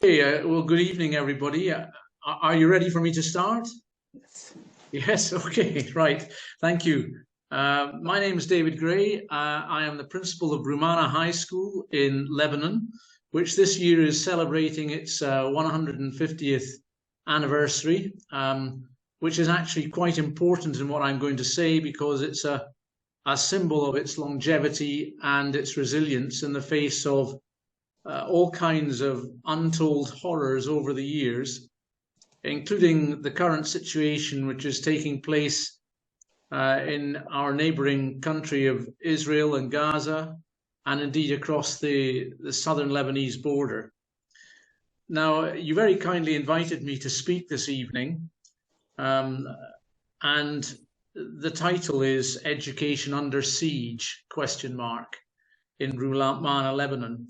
Hey, well, good evening, everybody. Are you ready for me to start? Yes. Yes, okay, right. Thank you. My name is David Gray. I am the principal of Brumana High School in Lebanon, which this year is celebrating its 150th anniversary, which is actually quite important in what I'm going to say because it's a symbol of its longevity and its resilience in the face of all kinds of untold horrors over the years, including the current situation which is taking place in our neighboring country of Israel and Gaza, and indeed across the southern Lebanese border. Now, you very kindly invited me to speak this evening, um, and the title is Education Under Siege, question mark, in Rulamana, Lebanon.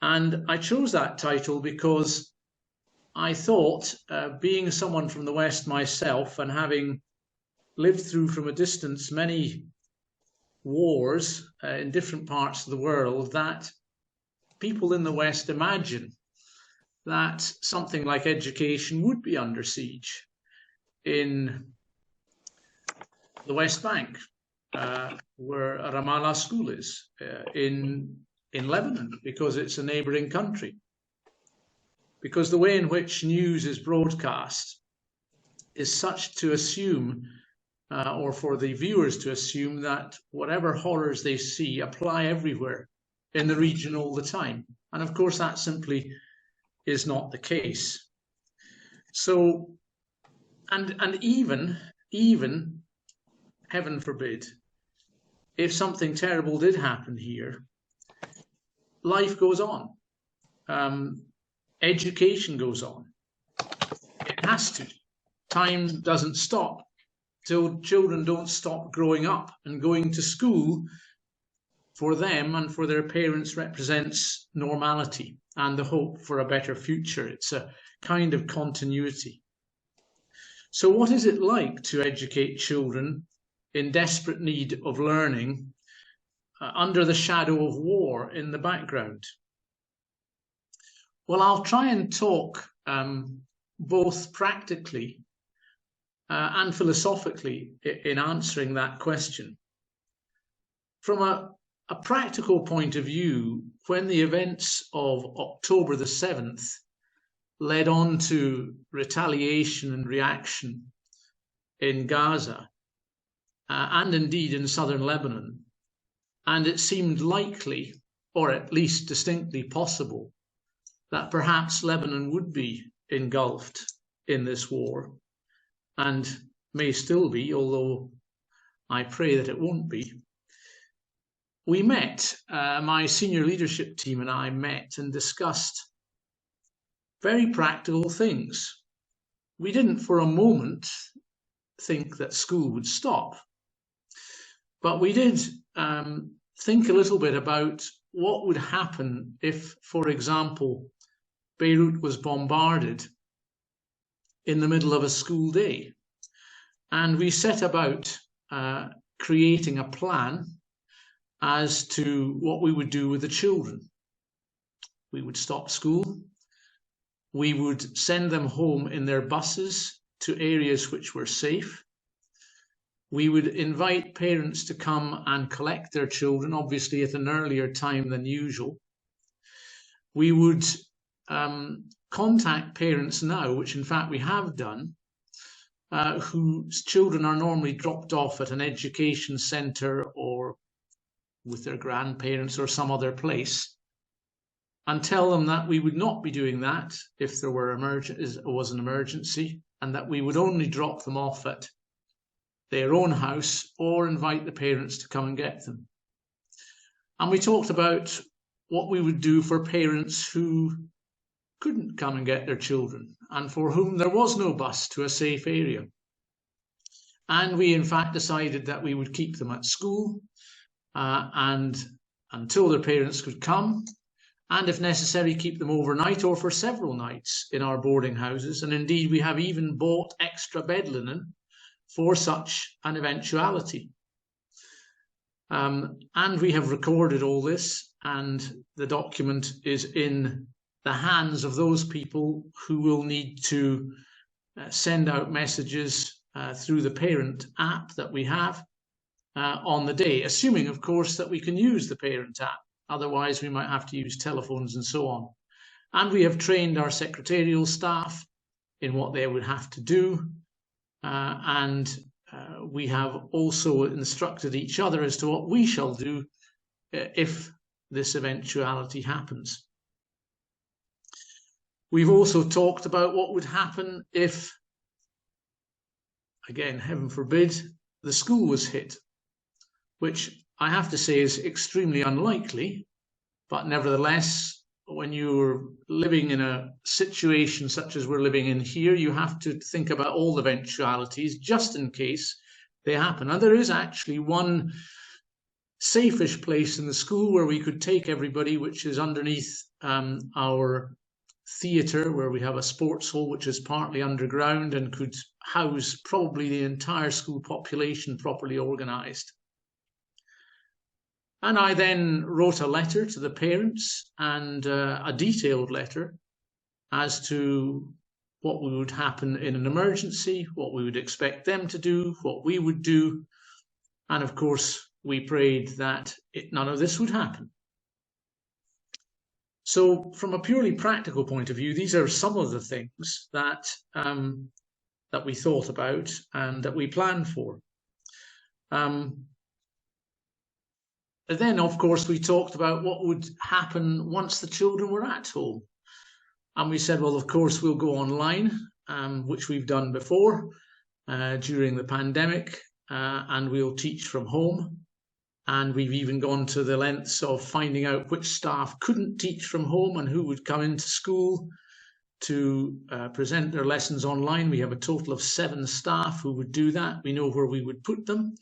And I chose that title because I thought, being someone from the West myself and having lived through from a distance many wars in different parts of the world, that people in the West imagine that something like education would be under siege in the West Bank, where Ramallah School is, in Lebanon, because it's a neighboring country. Because the way in which news is broadcast is such to assume, or for the viewers to assume, that whatever horrors they see apply everywhere in the region all the time. And of course, that simply is not the case. So, and even, heaven forbid, if something terrible did happen here, life goes on. Education goes on. It has to. Time doesn't stop. So children don't stop growing up, and going to school for them and for their parents represents normality and the hope for a better future. It's a kind of continuity. So what is it like to educate children in desperate need of learning under the shadow of war in the background? Well, I'll try and talk both practically and philosophically in answering that question. From a practical point of view, when the events of October the 7th led on to retaliation and reaction in Gaza, and indeed in southern Lebanon, and it seemed likely, or at least distinctly possible, that perhaps Lebanon would be engulfed in this war, and may still be, although I pray that it won't be. We met, my senior leadership team and I met and discussed very practical things. We didn't for a moment think that school would stop, but we did think a little bit about what would happen if, for example, Beirut was bombarded in the middle of a school day. And we set about creating a plan as to what we would do with the children. We would stop school. We would send them home in their buses to areas which were safe. We would invite parents to come and collect their children, obviously at an earlier time than usual. We would contact parents now, which in fact we have done, whose children are normally dropped off at an education centre or with their grandparents or some other place, and tell them that we would not be doing that if there was an emergency, and that we would only drop them off at their own house or invite the parents to come and get them. And we talked about what we would do for parents who couldn't come and get their children and for whom there was no bus to a safe area. And we in fact decided that we would keep them at school and until their parents could come, and if necessary keep them overnight or for several nights in our boarding houses. And indeed we have even bought extra bed linen for such an eventuality. And we have recorded all this, and the document is in the hands of those people who will need to send out messages through the parent app that we have on the day, assuming, of course, that we can use the parent app. Otherwise, we might have to use telephones and so on. And we have trained our secretarial staff in what they would have to do. We have also instructed each other as to what we shall do if this eventuality happens. We've also talked about what would happen if, again, heaven forbid, the school was hit, which I have to say is extremely unlikely, but nevertheless, when you're living in a situation such as we're living in here, you have to think about all the eventualities just in case they happen. And there is actually one safe-ish place in the school where we could take everybody, which is underneath our theatre, where we have a sports hall which is partly underground and could house probably the entire school population properly organised. And I then wrote a letter to the parents, and a detailed letter as to what would happen in an emergency, what we would expect them to do, what we would do. And of course, we prayed that none of this would happen. So from a purely practical point of view, these are some of the things that, that we thought about and that we planned for. Then, of course, we talked about what would happen once the children were at home. And we said, well, of course, we'll go online, which we've done before during the pandemic, and we'll teach from home. And we've even gone to the lengths of finding out which staff couldn't teach from home and who would come into school to present their lessons online. We have a total of 7 staff who would do that. We know where we would put them.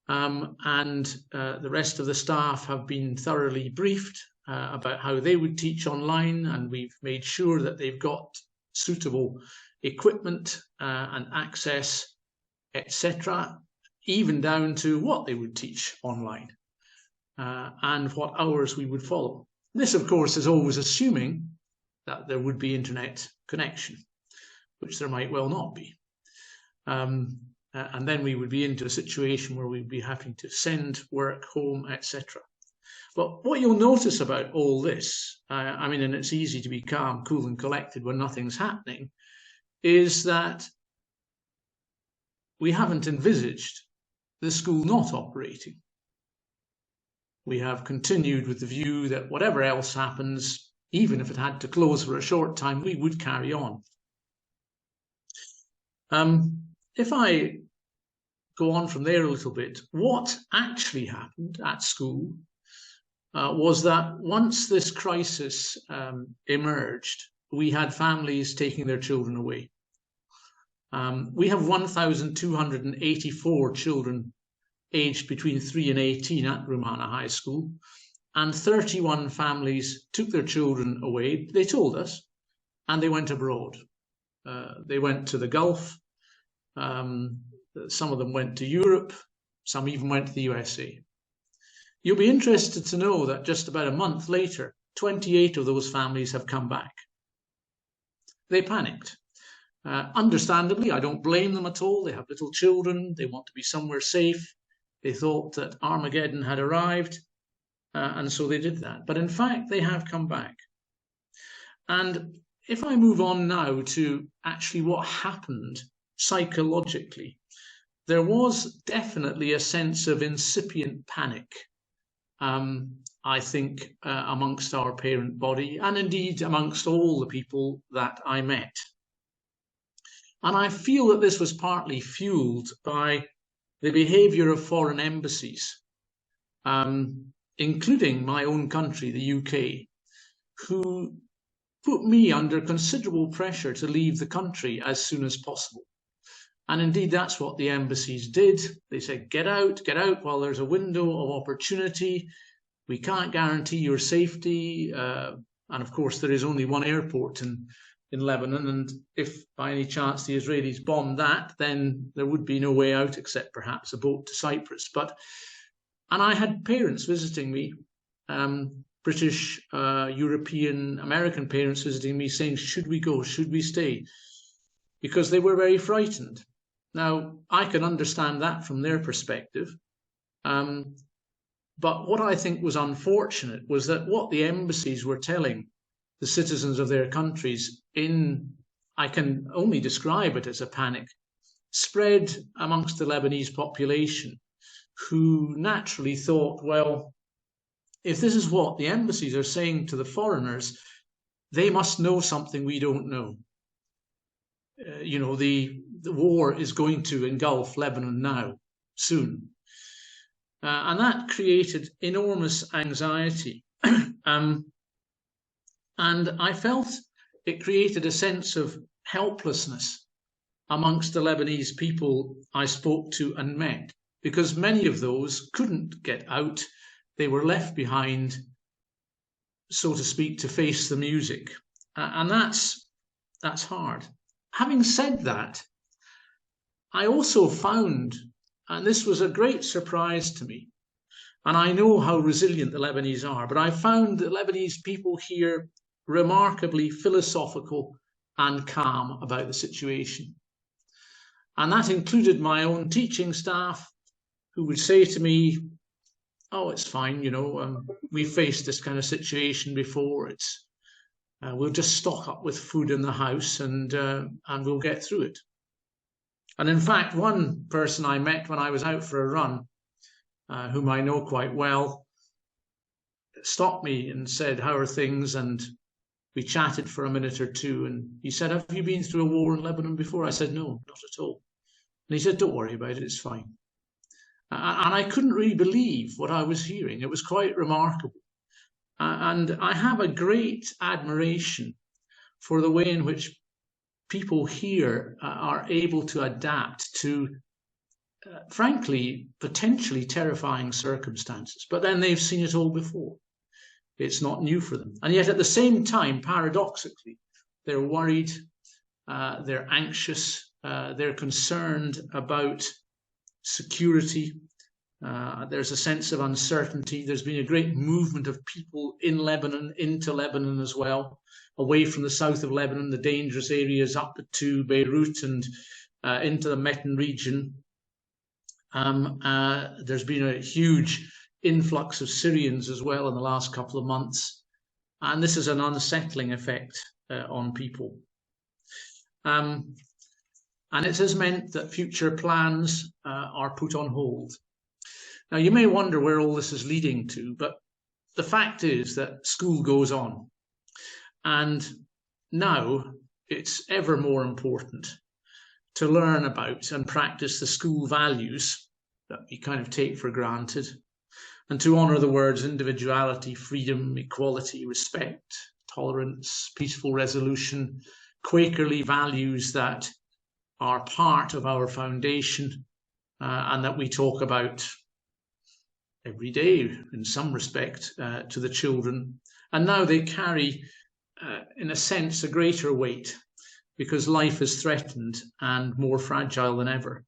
The rest of the staff have been thoroughly briefed about how they would teach online, and we've made sure that they've got suitable equipment and access, etc., even down to what they would teach online and what hours we would follow. This, of course, is always assuming that there would be internet connection, which there might well not be. And then we would be into a situation where we'd be having to send work home, etc. But what you'll notice about all this, I mean, and it's easy to be calm, cool and collected when nothing's happening, is that we haven't envisaged the school not operating. We have continued with the view that whatever else happens, even if it had to close for a short time, we would carry on. If I go on from there a little bit, what actually happened at school was that once this crisis emerged, we had families taking their children away. We have 1,284 children aged between 3 and 18 at Romana High School, and 31 families took their children away, they told us, and they went abroad. They went to the Gulf. Some of them went to Europe, some even went to the USA. You'll be interested to know that just about a month later, 28 of those families have come back. They panicked. Understandably, I don't blame them at all. They have little children, they want to be somewhere safe. They thought that Armageddon had arrived, and so they did that. But in fact, they have come back. And if I move on now to actually what happened psychologically, there was definitely a sense of incipient panic, I think, amongst our parent body, and indeed amongst all the people that I met. And I feel that this was partly fueled by the behaviour of foreign embassies, including my own country, the UK, who put me under considerable pressure to leave the country as soon as possible. And indeed, that's what the embassies did. They said, get out while there's a window of opportunity. We can't guarantee your safety. And of course, there is only one airport in Lebanon. And if by any chance the Israelis bombed that, then there would be no way out except perhaps a boat to Cyprus. And I had parents visiting me, British, European, American parents visiting me saying, should we go? Should we stay? Because they were very frightened. Now, I can understand that from their perspective. But what I think was unfortunate was that what the embassies were telling the citizens of their countries I can only describe it as a panic, spread amongst the Lebanese population, who naturally thought, well, if this is what the embassies are saying to the foreigners, they must know something we don't know. The war is going to engulf Lebanon now, soon. And that created enormous anxiety. And I felt it created a sense of helplessness amongst the Lebanese people I spoke to and met, because many of those couldn't get out. They were left behind, so to speak, to face the music. And that's hard. Having said that, I also found, and this was a great surprise to me, and I know how resilient the Lebanese are, but I found the Lebanese people here remarkably philosophical and calm about the situation. And that included my own teaching staff, who would say to me, oh, it's fine, we've faced this kind of situation before. We'll just stock up with food in the house and we'll get through it. And in fact, one person I met when I was out for a run, whom I know quite well, stopped me and said, how are things? And we chatted for a minute or two. And he said, have you been through a war in Lebanon before? I said, no, not at all. And he said, don't worry about it, it's fine. And I couldn't really believe what I was hearing. It was quite remarkable. And I have a great admiration for the way in which people here are able to adapt to, frankly, potentially terrifying circumstances. But then they've seen it all before. It's not new for them. And yet at the same time, paradoxically, they're worried, they're anxious, they're concerned about security. There's a sense of uncertainty. There's been a great movement of people in Lebanon, into Lebanon as well, away from the south of Lebanon, the dangerous areas up to Beirut and into the Meten region. There's been a huge influx of Syrians as well in the last couple of months. And this is an unsettling effect on people. And it has meant that future plans are put on hold. Now, you may wonder where all this is leading to, but the fact is that school goes on. And now it's ever more important to learn about and practice the school values that we kind of take for granted, and to honour the words individuality, freedom, equality, respect, tolerance, peaceful resolution, Quakerly values that are part of our foundation and that we talk about every day in some respect to the children. And now they carry, in a sense, a greater weight because life is threatened and more fragile than ever.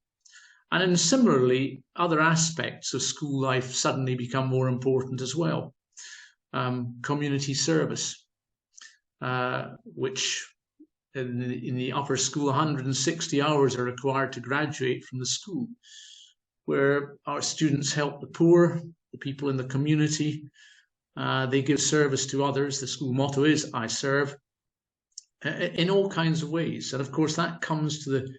And then similarly, other aspects of school life suddenly become more important as well. Community service, which in the upper school, 160 hours are required to graduate from the school, where our students help the poor, the people in the community. They give service to others. The school motto is, I serve, in all kinds of ways. And of course, that comes to the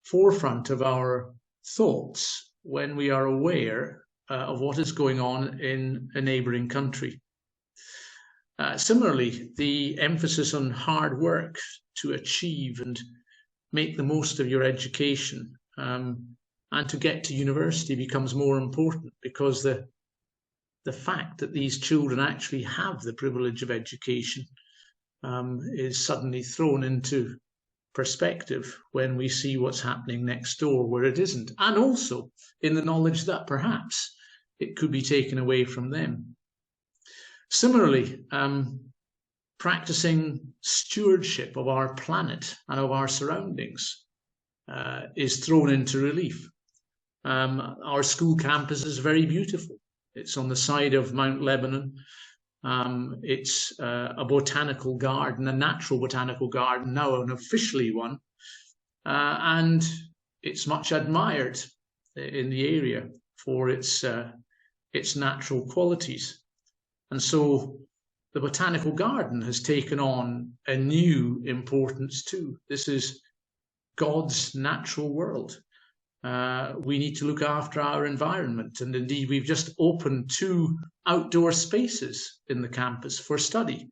forefront of our thoughts when we are aware of what is going on in a neighbouring country. Similarly, the emphasis on hard work to achieve and make the most of your education and to get to university becomes more important, because the fact that these children actually have the privilege of education is suddenly thrown into perspective when we see what's happening next door where it isn't, and also in the knowledge that perhaps it could be taken away from them. Similarly, practicing stewardship of our planet and of our surroundings is thrown into relief. Our school campus is very beautiful. It's on the side of Mount Lebanon. It's a botanical garden, a natural botanical garden, now an officially one, and it's much admired in the area for its natural qualities. And so the botanical garden has taken on a new importance too. This is God's natural world. We need to look after our environment. And indeed, we've just opened 2 outdoor spaces in the campus for study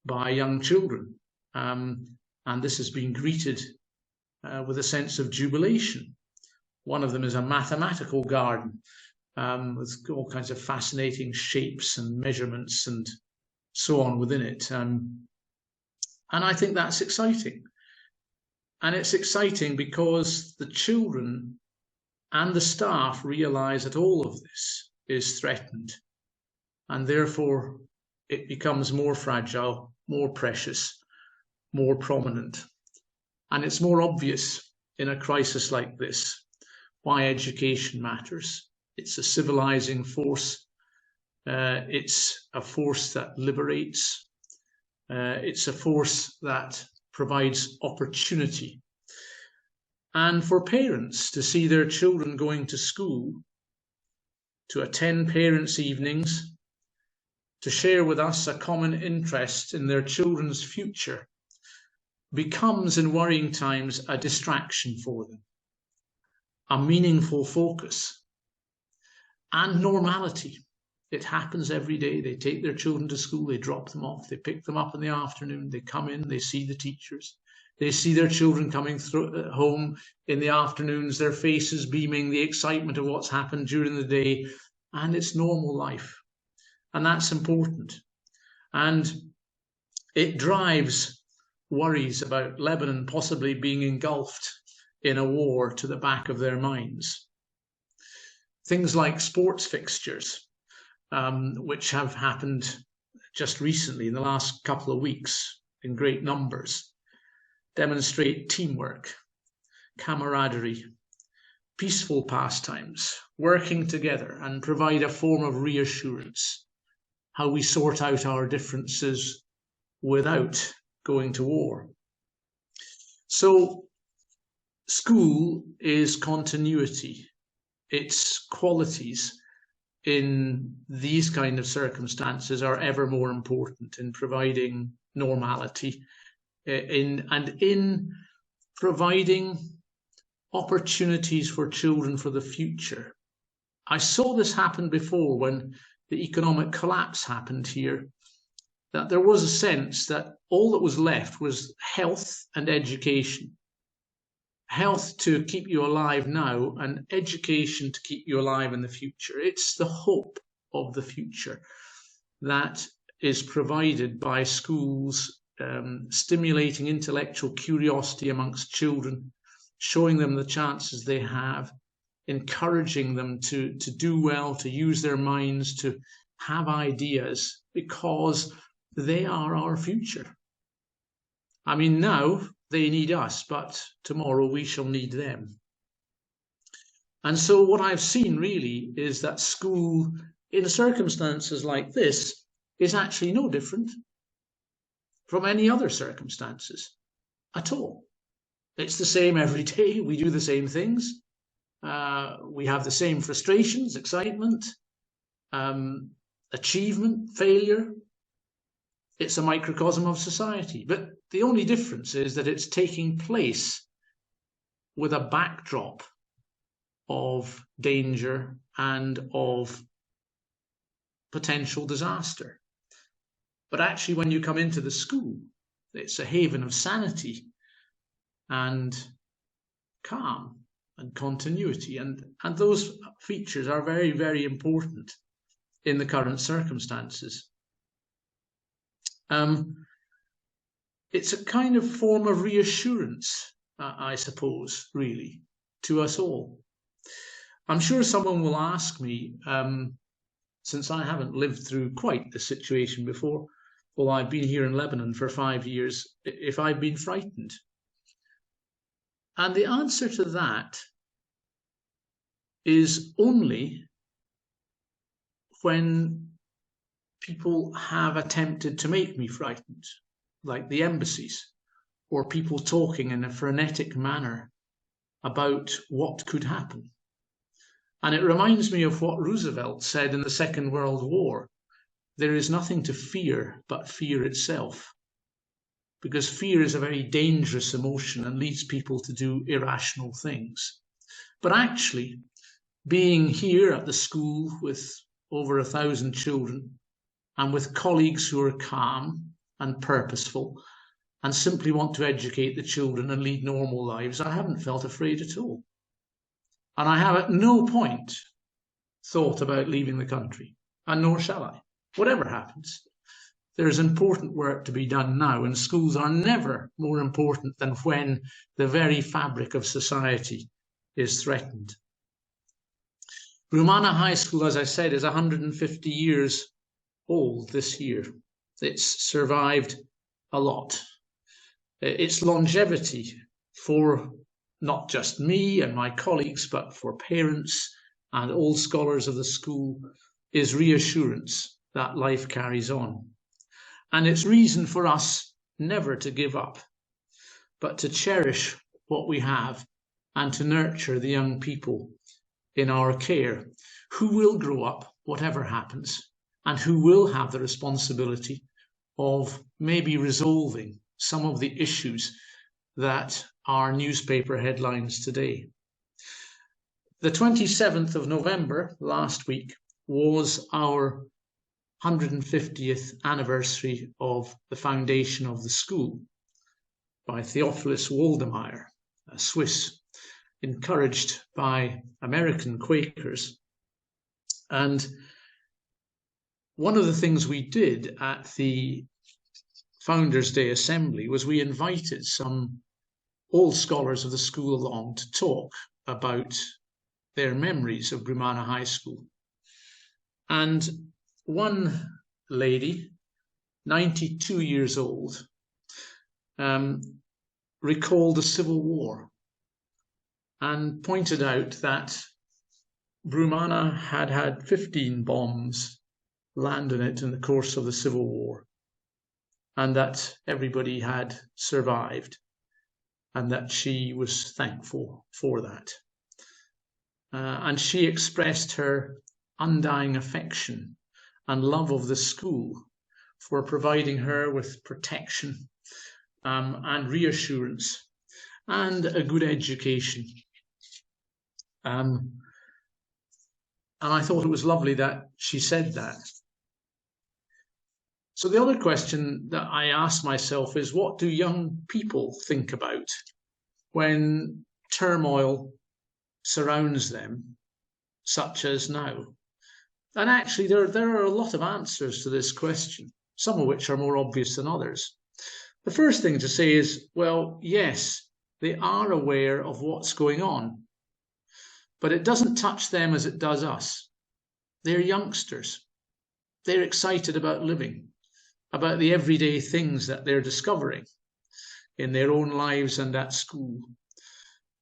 by young children. And this has been greeted with a sense of jubilation. One of them is a mathematical garden with all kinds of fascinating shapes and measurements and so on within it. And I think that's exciting. And it's exciting because the children and the staff realize that all of this is threatened, and therefore it becomes more fragile, more precious, more prominent. And it's more obvious in a crisis like this why education matters. It's a civilizing force. It's a force that liberates. It's a force that provides opportunity. And for parents to see their children going to school, to attend parents' evenings, to share with us a common interest in their children's future, becomes in worrying times a distraction for them, a meaningful focus, and normality. It happens every day. They take their children to school, they drop them off, they pick them up in the afternoon, they come in, they see the teachers, they see their children coming through home in the afternoons, their faces beaming, the excitement of what's happened during the day, and it's normal life. And that's important. And it drives worries about Lebanon possibly being engulfed in a war to the back of their minds. Things like sports fixtures, which have happened just recently in the last couple of weeks in great numbers, demonstrate teamwork, camaraderie, peaceful pastimes, working together, and provide a form of reassurance, how we sort out our differences without going to war. So school is continuity. Its qualities in these kind of circumstances are ever more important in providing normality, in providing opportunities for children for the future. I saw this happen before when the economic collapse happened here, that there was a sense that all that was left was health and education. Health to keep you alive now, and education to keep you alive in the future. It's the hope of the future that is provided by schools, stimulating intellectual curiosity amongst children, showing them the chances they have, encouraging them to do well, to use their minds, to have ideas, because they are our future. I mean, now they need us, but tomorrow we shall need them. And so what I've seen really is that school, in circumstances like this, is actually no different from any other circumstances at all. It's the same every day. We do the same things. We have the same frustrations, excitement, achievement, failure. It's a microcosm of society. But the only difference is that it's taking place with a backdrop of danger and of potential disaster. But actually, when you come into the school, it's a haven of sanity and calm and continuity. And those features are very, very important in the current circumstances. It's a kind of form of reassurance, I suppose, really, to us all. I'm sure someone will ask me, since I haven't lived through quite the situation before, well, I've been here in Lebanon for 5 years, if I've been frightened. And the answer to that is only when people have attempted to make me frightened, like the embassies, or people talking in a frenetic manner about what could happen. And it reminds me of what Roosevelt said in the Second World War. There is nothing to fear but fear itself, because fear is a very dangerous emotion and leads people to do irrational things. But actually, being here at the school with over 1,000 children and with colleagues who are calm and purposeful and simply want to educate the children and lead normal lives, I haven't felt afraid at all. And I have at no point thought about leaving the country, and nor shall I, whatever happens. There is important work to be done now, and schools are never more important than when the very fabric of society is threatened. Rumana High School, as I said, is 150 years old this year. It's survived a lot. Its longevity for not just me and my colleagues, but for parents and all scholars of the school, is reassurance that life carries on. And it's reason for us never to give up, but to cherish what we have and to nurture the young people in our care, who will grow up whatever happens, and who will have the responsibility of maybe resolving some of the issues that are newspaper headlines today. The 27th of November last week was our 150th anniversary of the foundation of the school by Theophilus Waldemar, a Swiss, encouraged by American Quakers. And one of the things we did at the Founders' Day Assembly was we invited some old scholars of the school along to talk about their memories of Brumana High School. And one lady, 92 years old, recalled the Civil War and pointed out that Brumana had had 15 bombs land on it in the course of the Civil War, and that everybody had survived, and that she was thankful for that. And she expressed her undying affection and love of the school for providing her with protection and reassurance and a good education. And I thought it was lovely that she said that. So the other question that I asked myself is, what do young people think about when turmoil surrounds them, such as now? And actually, there are a lot of answers to this question, some of which are more obvious than others. The first thing to say is, well, yes, they are aware of what's going on, but it doesn't touch them as it does us. They're youngsters. They're excited about living, about the everyday things that they're discovering in their own lives and at school.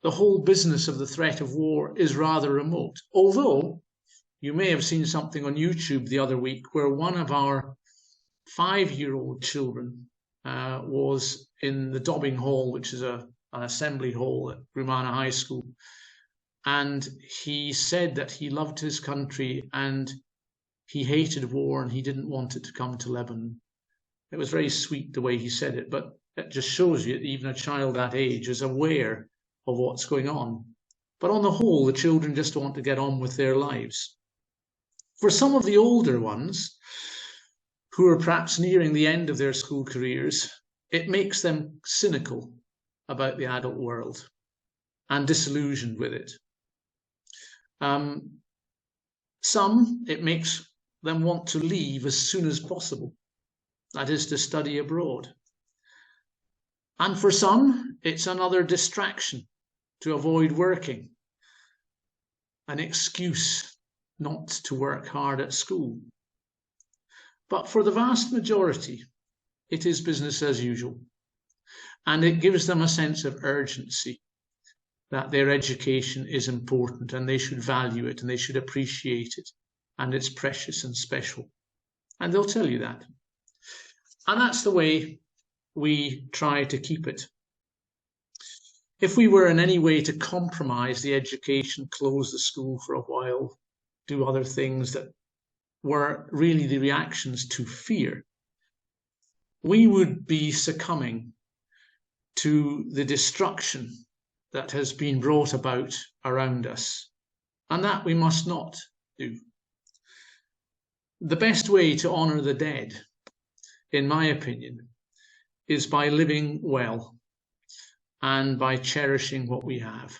The whole business of the threat of war is rather remote, although you may have seen something on YouTube the other week where one of our 5-year-old children was in the Dobbing Hall, which is an assembly hall at Brumana High School. And he said that he loved his country and he hated war and he didn't want it to come to Lebanon. It was very sweet the way he said it, but it just shows you that even a child that age is aware of what's going on. But on the whole, the children just want to get on with their lives. For some of the older ones, who are perhaps nearing the end of their school careers, it makes them cynical about the adult world and disillusioned with it. Some, it makes them want to leave as soon as possible, that is, to study abroad. And for some, it's another distraction to avoid working, an excuse not to work hard at school. But for the vast majority, it is business as usual, and it gives them a sense of urgency that their education is important and they should value it and they should appreciate it, and it's precious and special. And they'll tell you that. And that's the way we try to keep it. If we were in any way to compromise the education, close the school for a while, do other things that were really the reactions to fear, we would be succumbing to the destruction that has been brought about around us. And that we must not do. The best way to honour the dead, in my opinion, is by living well and by cherishing what we have.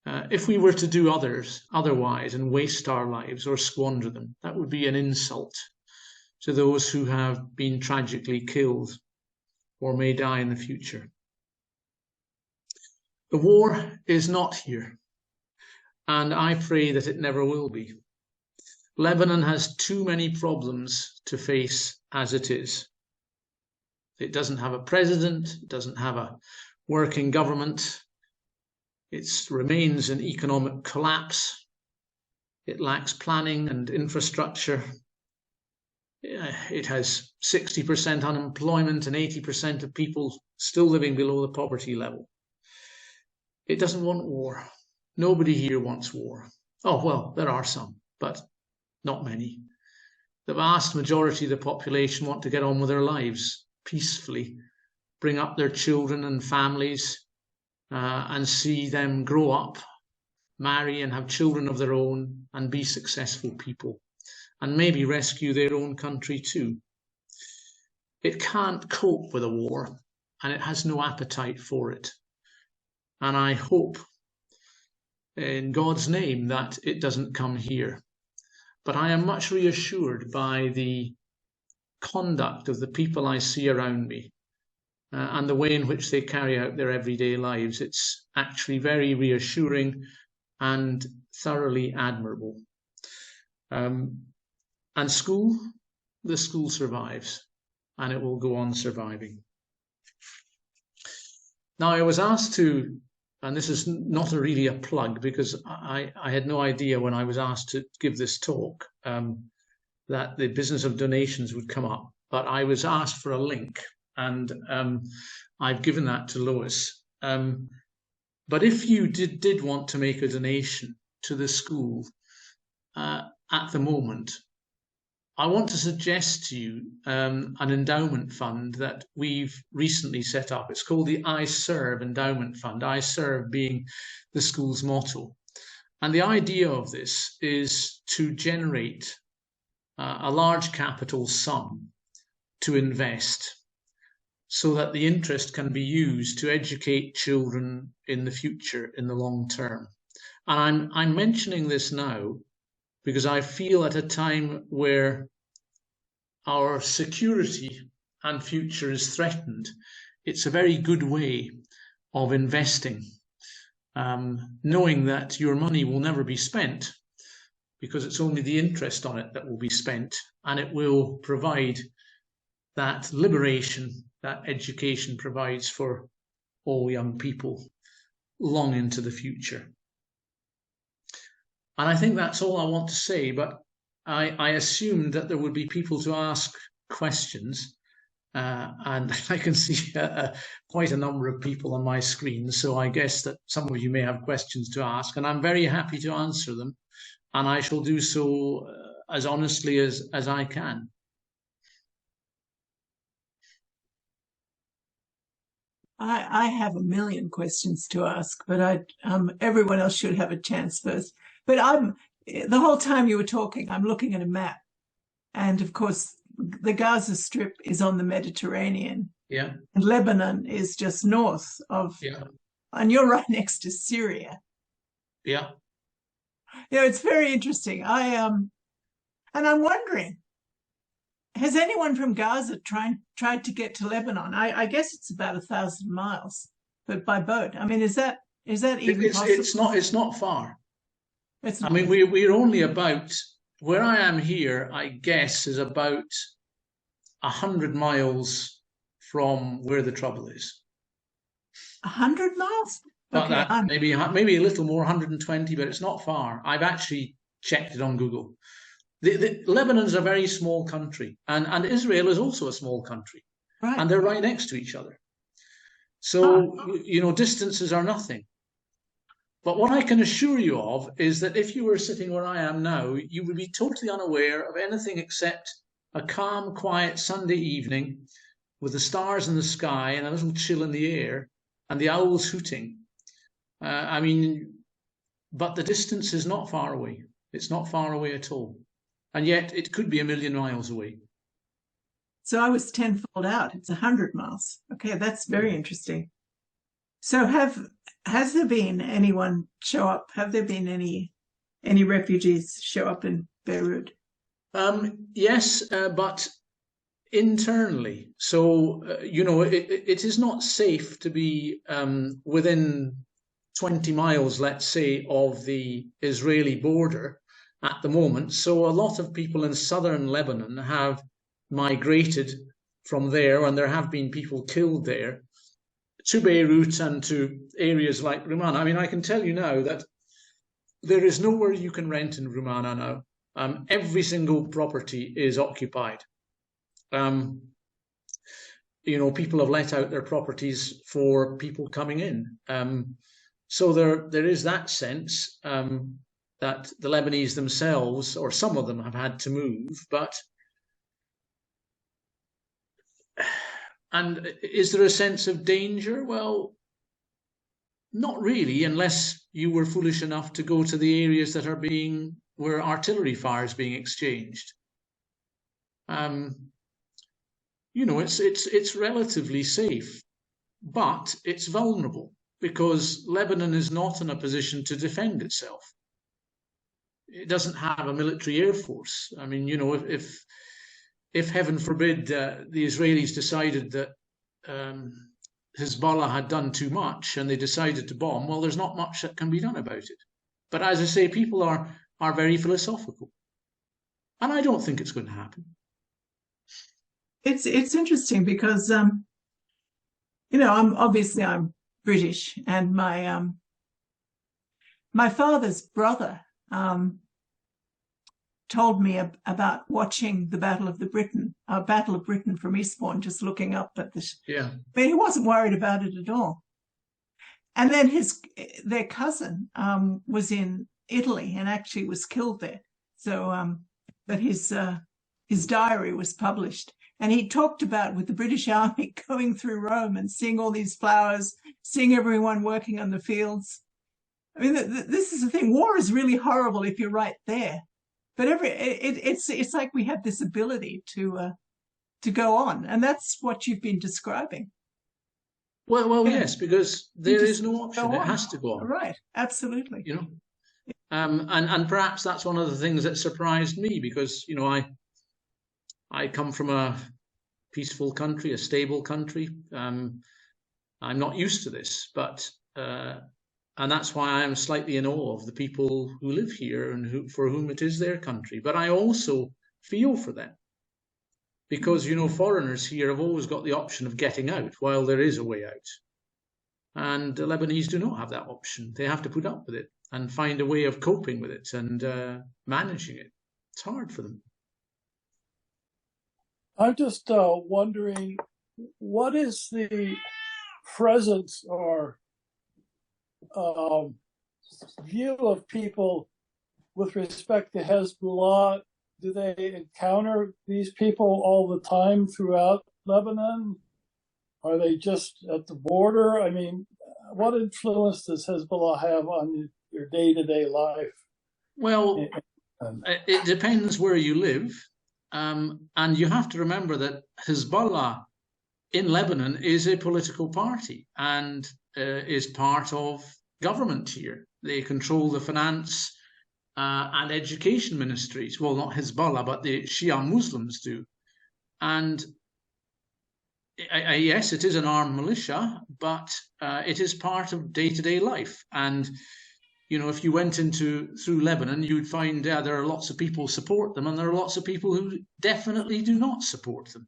If we were to do otherwise and waste our lives or squander them, that would be an insult to those who have been tragically killed or may die in the future. The war is not here, and I pray that it never will be. Lebanon has too many problems to face as it is. It doesn't have a president, it doesn't have a working government, it remains in economic collapse, it lacks planning and infrastructure, it has 60% unemployment and 80% of people still living below the poverty level. It doesn't want war. Nobody here wants war. Oh, well, there are some, but not many. The vast majority of the population want to get on with their lives peacefully, bring up their children and families, and see them grow up, marry and have children of their own, and be successful people, and maybe rescue their own country too. It can't cope with a war, and it has no appetite for it. And I hope, in God's name, that it doesn't come here. But I am much reassured by the conduct of the people I see around me and the way in which they carry out their everyday lives. It's actually very reassuring and thoroughly admirable. And the school survives, and it will go on surviving. Now, I was asked to, and this is not really a plug because I had no idea when I was asked to give this talk that the business of donations would come up, but I was asked for a link, and I've given that to Lois. But if you did want to make a donation to the school at the moment, I want to suggest to you an endowment fund that we've recently set up. It's called the I Serve Endowment Fund, I Serve being the school's motto. And the idea of this is to generate a large capital sum to invest so that the interest can be used to educate children in the future, in the long term. And I'm mentioning this now because I feel at a time where our security and future is threatened, it's a very good way of investing, knowing that your money will never be spent because it's only the interest on it that will be spent, and it will provide that liberation that education provides for all young people long into the future. And I think that's all I want to say, but I assumed that there would be people to ask questions, and I can see quite a number of people on my screen, so I guess that some of you may have questions to ask, and I'm very happy to answer them, and I shall do so as honestly as I can. I have a million questions to ask, but everyone else should have a chance first. But the whole time you were talking, I'm looking at a map, and of course, the Gaza Strip is on the Mediterranean. Yeah. And Lebanon is just north of, yeah. And you're right next to Syria. Yeah. It's very interesting. And I'm wondering, has anyone from Gaza tried to get to Lebanon? I guess it's about 1,000 miles, but by boat. I mean, is that even possible? It's not far. I mean, we're only about, where I am here, I guess, is about 100 miles from where the trouble is. 100 miles? Okay, maybe a little more, 120, but it's not far. I've actually checked it on Google. Lebanon is a very small country, and Israel is also a small country, Right. and they're right next to each other. So, distances are nothing. But what I can assure you of is that if you were sitting where I am now, you would be totally unaware of anything except a calm, quiet Sunday evening with the stars in the sky and a little chill in the air and the owls hooting. But the distance is not far away. It's not far away at all. And yet it could be a million miles away. So I was tenfold out. It's 100 miles. Okay, that's very interesting. So has there been anyone show up? Have there been any refugees show up in Beirut? Yes, but internally. So, it is not safe to be within 20 miles, let's say, of the Israeli border at the moment. So a lot of people in southern Lebanon have migrated from there, and there have been people killed there, to Beirut and to areas like Rumaina. I mean, I can tell you now that there is nowhere you can rent in Rumaina now. Every single property is occupied. People have let out their properties for people coming in. So there is that sense that the Lebanese themselves, or some of them, have had to move. And is there a sense of danger? Well, not really, unless you were foolish enough to go to the areas that are where artillery fire is being exchanged. It's relatively safe, but it's vulnerable because Lebanon is not in a position to defend itself. It doesn't have a military air force. I mean, if heaven forbid the Israelis decided that Hezbollah had done too much and they decided to bomb, well, there's not much that can be done about it. But as I say, people are very philosophical, and I don't think it's going to happen. It's interesting because I'm British, and my father's brother told me about watching the Battle of Britain from Eastbourne, just looking up at this. Yeah. I mean, he wasn't worried about it at all. And then their cousin was in Italy and actually was killed there. So, but his diary was published, and he talked about with the British Army going through Rome and seeing all these flowers, seeing everyone working on the fields. I mean, this is the thing. War is really horrible if you're right there. But it's like we have this ability to go on, and that's what you've been describing. Well, yes, because there is no option; it has to go on. Right, absolutely. And perhaps that's one of the things that surprised me, because I come from a peaceful country, a stable country. I'm not used to this, but. And that's why I am slightly in awe of the people who live here and for whom it is their country. But I also feel for them because, foreigners here have always got the option of getting out while there is a way out. And the Lebanese do not have that option. They have to put up with it and find a way of coping with it and managing it. It's hard for them. I'm just wondering, what is the presence or view of people with respect to Hezbollah? Do they encounter these people all the time throughout Lebanon? Are they just at the border? I mean, what influence does Hezbollah have on your day-to-day life? Well, it depends where you live. And you have to remember that Hezbollah in Lebanon is a political party and is part of government here. They control the finance and education ministries. Well, not Hezbollah, but the Shia Muslims do. And yes, it is an armed militia, but it is part of day-to-day life. And if you went through Lebanon, you would find there are lots of people who support them, and there are lots of people who definitely do not support them.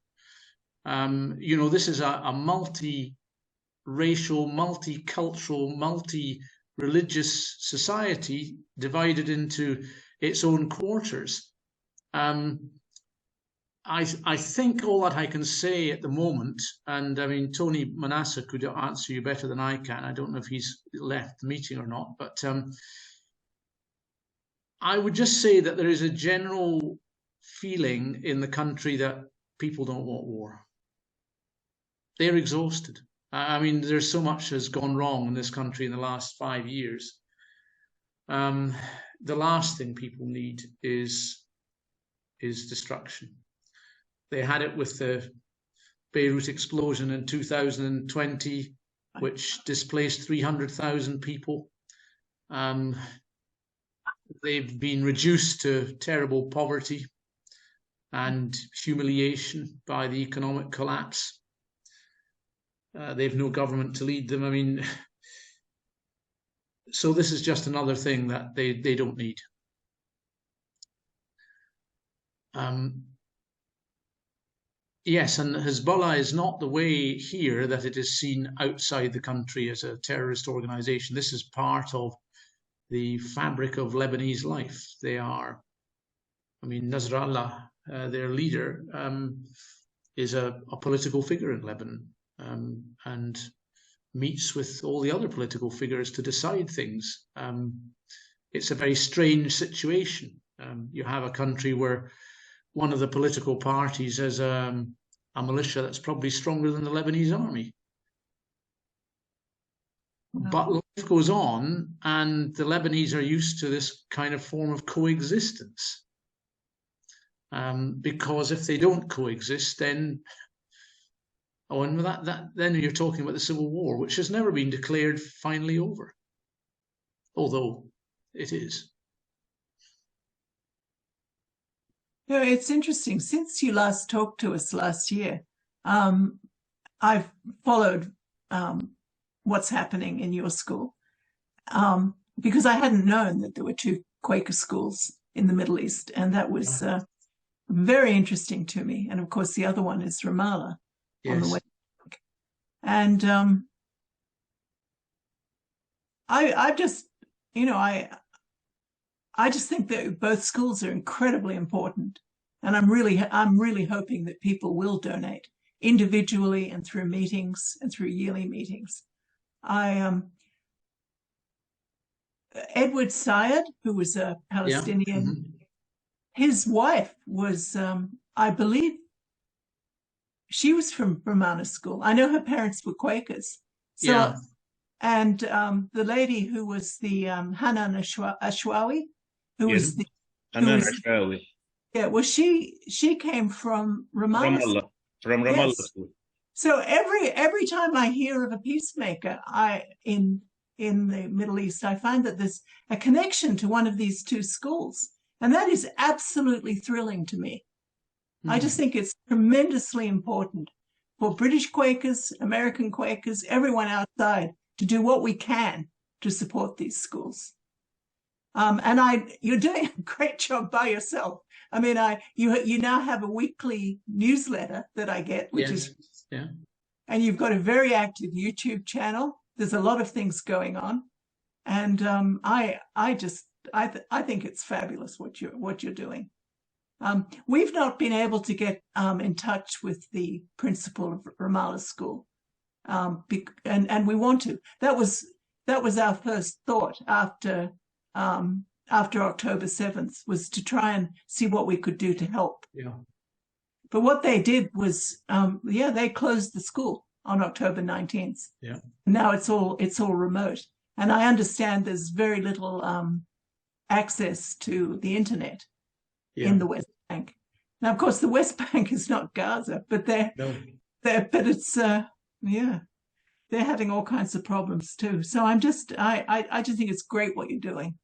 This is a multi-racial, multicultural, multi-religious society divided into its own quarters. I think all that I can say at the moment, and I mean, Tony Manasseh could answer you better than I can. I don't know if he's left the meeting or not, but I would just say that there is a general feeling in the country that people don't want war. They're exhausted. I mean, there's so much has gone wrong in this country in the last 5 years. The last thing people need is destruction. They had it with the Beirut explosion in 2020, which displaced 300,000 people. They've been reduced to terrible poverty and humiliation by the economic collapse. They've no government to lead them. I mean, so this is just another thing that they don't need. Yes, and Hezbollah is not the way here that it is seen outside the country as a terrorist organization. This is part of the fabric of Lebanese life. They are, I mean, Nasrallah, their leader, is a political figure in Lebanon, and meets with all the other political figures to decide things. It's a very strange situation. You have a country where one of the political parties has a militia that's probably stronger than the Lebanese army. But life goes on, and the Lebanese are used to this kind of form of coexistence. Because if they don't coexist, then then you're talking about the civil war, which has never been declared finally over, although it is. You know, it's interesting. Since you last talked to us last year, I've followed what's happening in your school, because I hadn't known that there were 2 Quaker schools in the Middle East, and that was very interesting to me. And of course, the other one is Ramallah on the West Bank. And I just, you know, I just think that both schools are incredibly important, and I'm really hoping that people will donate individually and through meetings and through yearly meetings. Edward Syed, who was a Palestinian, his wife was, I believe, she was from Brahmana school. I know her parents were Quakers. So, and the lady who was the Hanan Ashwawi, who was the Hanan Ashwawi. Yeah, well, she came from Ramallah. From Ramallah school. So every time I hear of a peacemaker, in the Middle East, I find that there's a connection to one of these 2 schools, and that is absolutely thrilling to me. I just think it's tremendously important for British Quakers, American Quakers, everyone outside to do what we can to support these schools. And you're doing a great job by yourself. I mean, you now have a weekly newsletter that I get, which is, and you've got a very active YouTube channel. There's a lot of things going on, and I think it's fabulous what you're doing. We've not been able to get in touch with the principal of Ramallah School, and we want to. That was our first thought after October 7th, was to try and see what we could do to help. But what they did was, they closed the school on October 19th. Now it's all remote, and I understand there's very little access to the internet in the West Bank. Now, of course, the West Bank is not Gaza, but they're having all kinds of problems too. So I just think it's great what you're doing.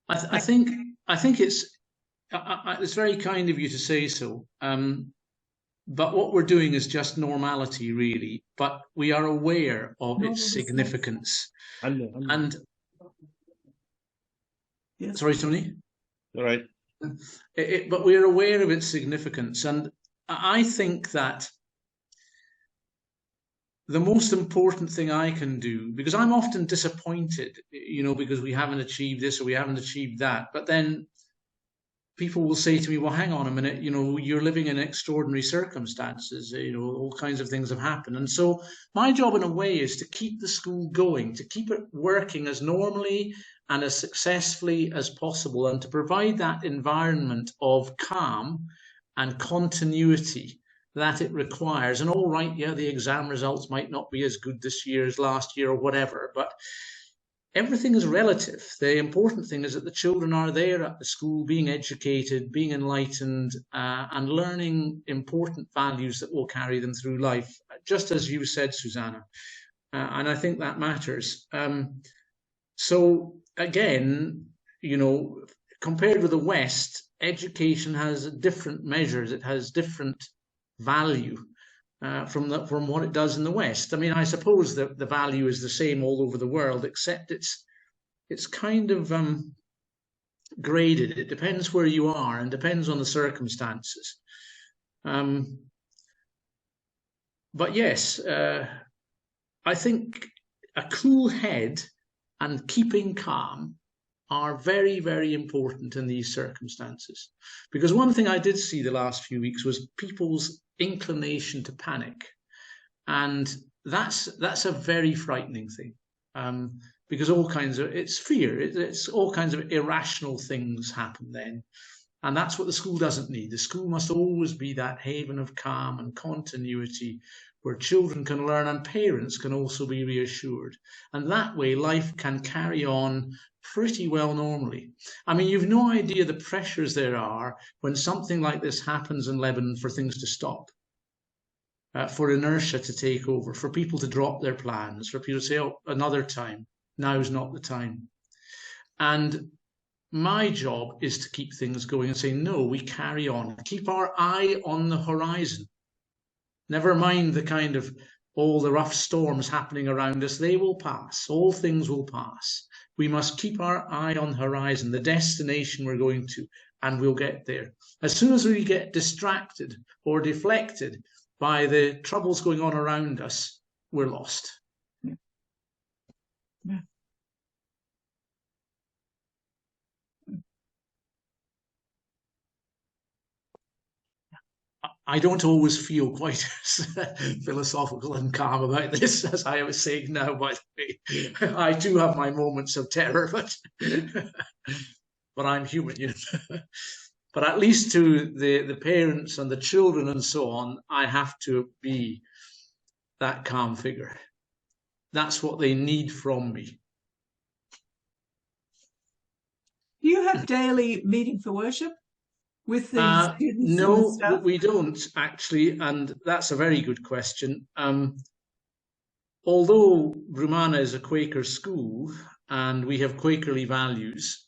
I think it's very kind of you to say so. But what we're doing is just normality, really. But we are aware of its significance. And sorry, Tony. All right. But we're aware of its significance, and I think that the most important thing I can do, because I'm often disappointed, because we haven't achieved this or we haven't achieved that, but then people will say to me, well, hang on a minute, you're living in extraordinary circumstances, all kinds of things have happened. And so my job in a way is to keep the school going, to keep it working as normally and as successfully as possible, and to provide that environment of calm and continuity that it requires. And all right, yeah, the exam results might not be as good this year as last year or whatever, but everything is relative. The important thing is that the children are there at the school being educated, being enlightened, and learning important values that will carry them through life, just as you said, Susanna. And I think that matters. So again, compared with the West, education has different measures. It has different value from what it does in the West. I mean, I suppose that the value is the same all over the world, except it's kind of graded. It depends where you are and depends on the circumstances. But yes, I think a cool head and keeping calm are very, very important in these circumstances. Because one thing I did see the last few weeks was people's inclination to panic. And that's a very frightening thing, because it's fear, it's all kinds of irrational things happen then. And that's what the school doesn't need. The school must always be that haven of calm and continuity where children can learn and parents can also be reassured. And that way life can carry on pretty well normally. I mean, you've no idea the pressures there are when something like this happens in Lebanon for things to stop, for inertia to take over, for people to drop their plans, for people to say, oh, another time, now's not the time. And my job is to keep things going and say, no, we carry on, keep our eye on the horizon. Never mind the kind of all the rough storms happening around us, they will pass, all things will pass. We must keep our eye on the horizon, the destination we're going to, and we'll get there. As soon as we get distracted or deflected by the troubles going on around us, we're lost. Yeah. Yeah. I don't always feel quite as philosophical and calm about this as I was saying now, by the way. I do have my moments of terror, but I'm human, But at least to the parents and the children and so on, I have to be that calm figure. That's what they need from me. Do you have daily meeting for worship with the students? No, we don't actually, and that's a very good question. Although Rumana is a Quaker school and we have Quakerly values,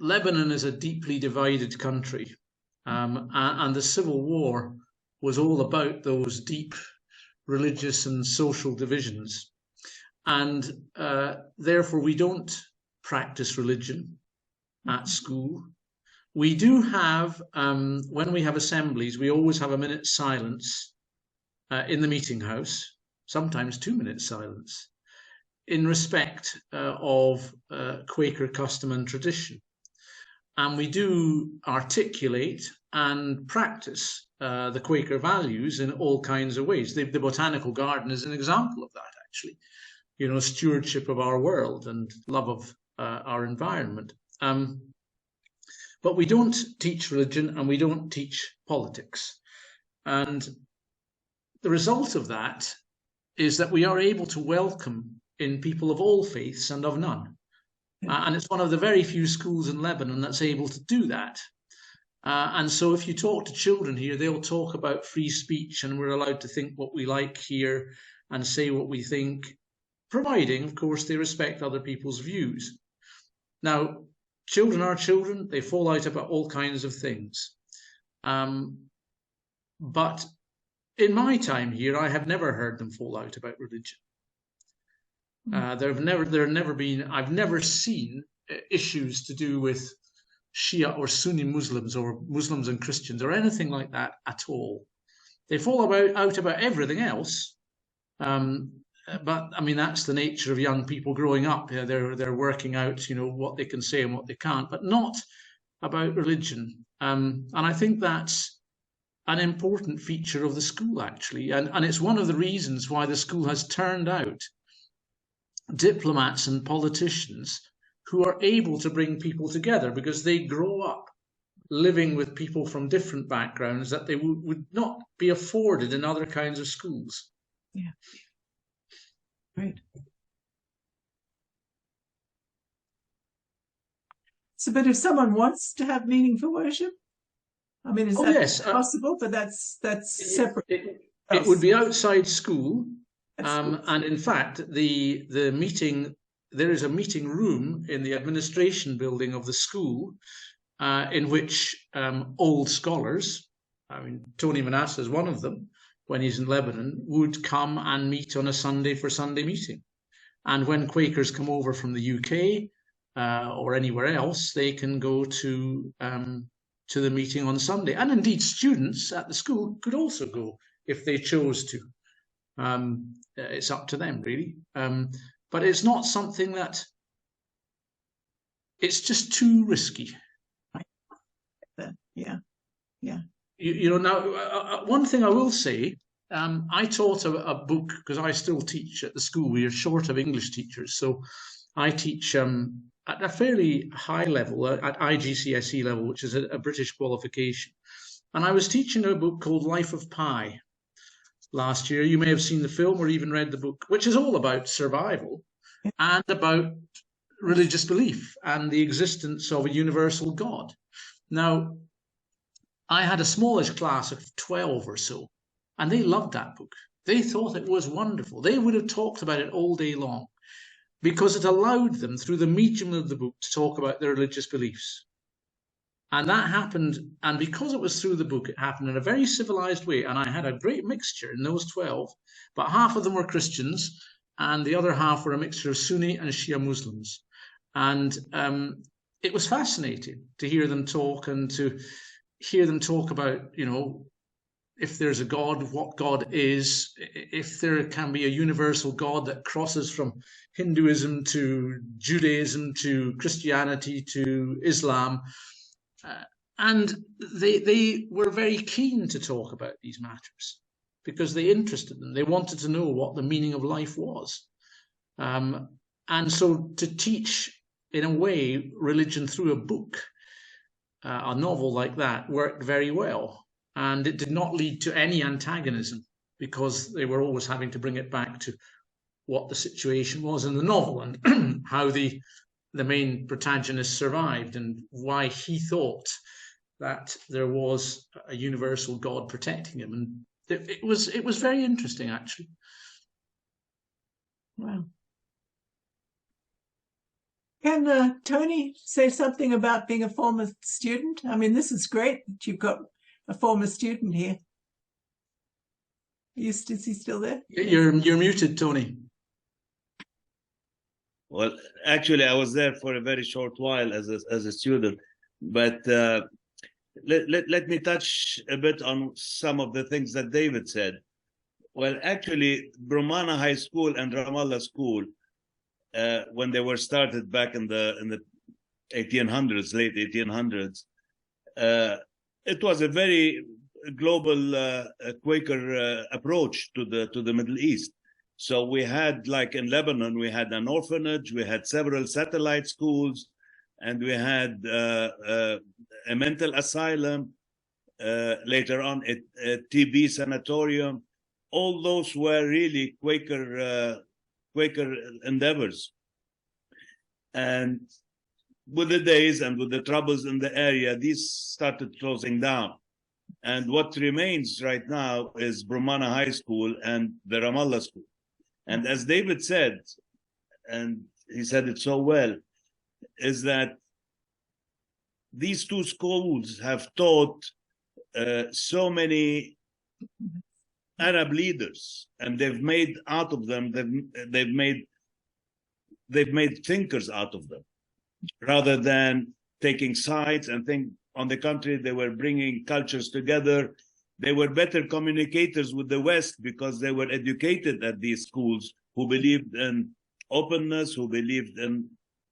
Lebanon is a deeply divided country, and the Civil War was all about those deep religious and social divisions. And therefore, we don't practice religion at school. We do have, when we have assemblies, we always have a minute's silence in the meeting house, sometimes 2 minutes silence, in respect of Quaker custom and tradition. And we do articulate and practice the Quaker values in all kinds of ways. The Botanical Garden is an example of that, actually. Stewardship of our world and love of our environment. But we don't teach religion and we don't teach politics. And the result of that is that we are able to welcome in people of all faiths and of none. And it's one of the very few schools in Lebanon that's able to do that. And so if you talk to children here, they'll talk about free speech and we're allowed to think what we like here and say what we think, providing, of course, they respect other people's views. Now, children are children. They fall out about all kinds of things. But in my time here, I have never heard them fall out about religion. I've never seen issues to do with Shia or Sunni Muslims or Muslims and Christians or anything like that at all. They fall out about everything else. But I mean, that's the nature of young people growing up. They're working out, what they can say and what they can't, but not about religion. And I think that's an important feature of the school, actually. And it's one of the reasons why the school has turned out diplomats and politicians who are able to bring people together, because they grow up living with people from different backgrounds that they would not be afforded in other kinds of schools. Yeah. Great. So, but if someone wants to have meaningful worship, I mean, is that yes, possible? But that's separate. It would be outside school, That's and in fact, the meeting, there is a meeting room in the administration building of the school, in which old scholars, I mean, Tony Manasseh is one of them, when he's in Lebanon, would come and meet on a Sunday for Sunday meeting. And when Quakers come over from the UK or anywhere else, they can go to the meeting on Sunday. And indeed, students at the school could also go if they chose to. It's up to them, really. But it's not something that, it's just too risky. Yeah, yeah. You know, now, one thing I will say, I taught a book, because I still teach at the school. We are short of English teachers. So I teach at a fairly high level, at IGCSE level, which is a British qualification. And I was teaching a book called Life of Pi last year. You may have seen the film or even read the book, which is all about survival and about religious belief and the existence of a universal God. Now, I had a smallish class of 12 or so, and they loved that book. They thought it was wonderful. They would have talked about it all day long, because it allowed them, through the medium of the book, to talk about their religious beliefs. And that happened, and because it was through the book, it happened in a very civilized way. And I had a great mixture in those 12, but half of them were Christians, and the other half were a mixture of Sunni and Shia Muslims. And it was fascinating to hear them talk, and to hear them talk about, you know, if there's a God, what God is, if there can be a universal God that crosses from Hinduism to Judaism to Christianity to Islam. And they were very keen to talk about these matters because they interested them. They wanted to know what the meaning of life was. And so to teach, in a way, religion through a book, a novel like that, worked very well. And it did not lead to any antagonism, because they were always having to bring it back to what the situation was in the novel and how the main protagonist survived and why he thought that there was a universal God protecting him. And it was very interesting, actually. Wow. Can Tony say something about being a former student? I mean, this is great that you've got a former student here. Is he still there? You're muted, Tony. Well, actually, I was there for a very short while as a student, but let me touch a bit on some of the things that David said. Well, actually, Brumana High School and Ramallah School, when they were started back in the 1800s, late 1800s, it was a very global Quaker approach to the Middle East. So we had, like in Lebanon, we had an orphanage, we had several satellite schools, and we had a mental asylum, later on a TB sanatorium. All those were really Quaker endeavors. And with the days and with the troubles in the area, these started closing down. And what remains right now is Brumana High School and the Ramallah School. And as David said, and he said it so well, is that these two schools have taught so many Arab leaders, and they've made out of them, they've made thinkers out of them, rather than taking sides and think. On the contrary, they were bringing cultures together. They were better communicators with the West because they were educated at these schools, who believed in openness, who believed in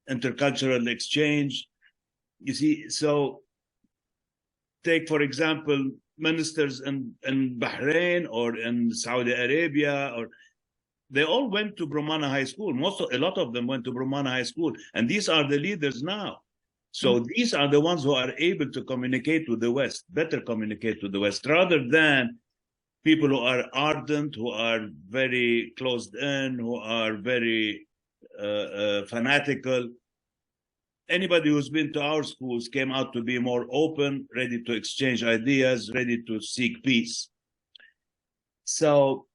intercultural exchange. You see, so take, for example, ministers in Bahrain or in Saudi Arabia, or they all went to Brumana High School. A lot of them went to Brumana High School, and these are the leaders now. So these are the ones who are able to communicate with the West, better communicate with the West, rather than people who are ardent, who are very closed in, who are very fanatical. Anybody who's been to our schools came out to be more open, ready to exchange ideas, ready to seek peace. So,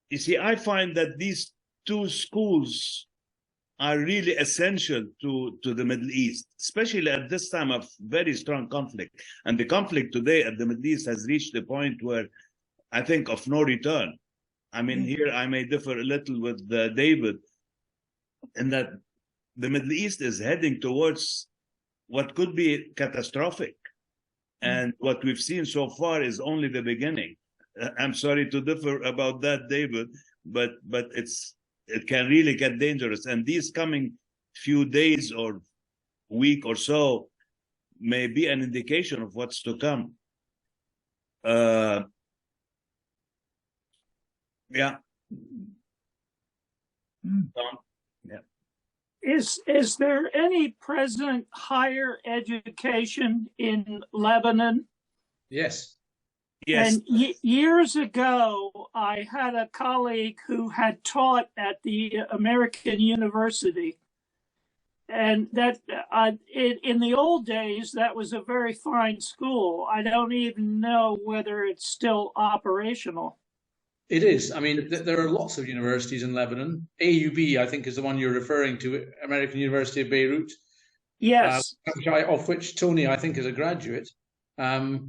you see, I find that these two schools are really essential to the Middle East, especially at this time of very strong conflict. And the conflict today at the Middle East has reached a point where I think of no return. I mean, here I may differ a little with David in that the Middle East is heading towards what could be catastrophic. And what we've seen so far is only the beginning. I'm sorry to differ about that, David, but it can really get dangerous. And these coming few days or week or so may be an indication of what's to come. Yeah. Yeah. Is there any present higher education in Lebanon? Yes. Yes. And years ago, I had a colleague who had taught at the American University. And that in the old days, that was a very fine school. I don't even know whether it's still operational. It is. I mean, there are lots of universities in Lebanon. AUB, I think, is the one you're referring to, American University of Beirut. Yes. Of which Tony, I think, is a graduate. LAU,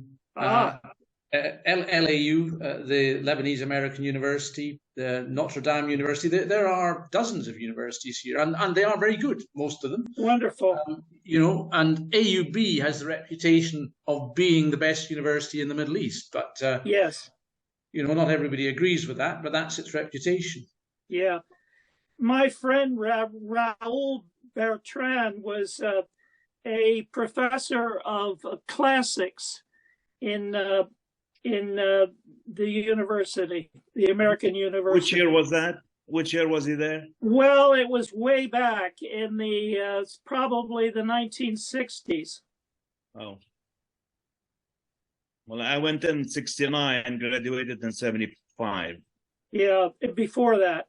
the Lebanese American University, the Notre Dame University. There are dozens of universities here, and they are very good, most of them. Wonderful. And AUB has the reputation of being the best university in the Middle East. But yes. Not everybody agrees with that, but that's its reputation. Yeah. My friend Raoul Bertrand was a professor of classics in the university, the American University. Which year was that? Which year was he there? Well, it was way back in the probably the 1960s. Oh. Well, I went in 69 and graduated in 75. Yeah, before that.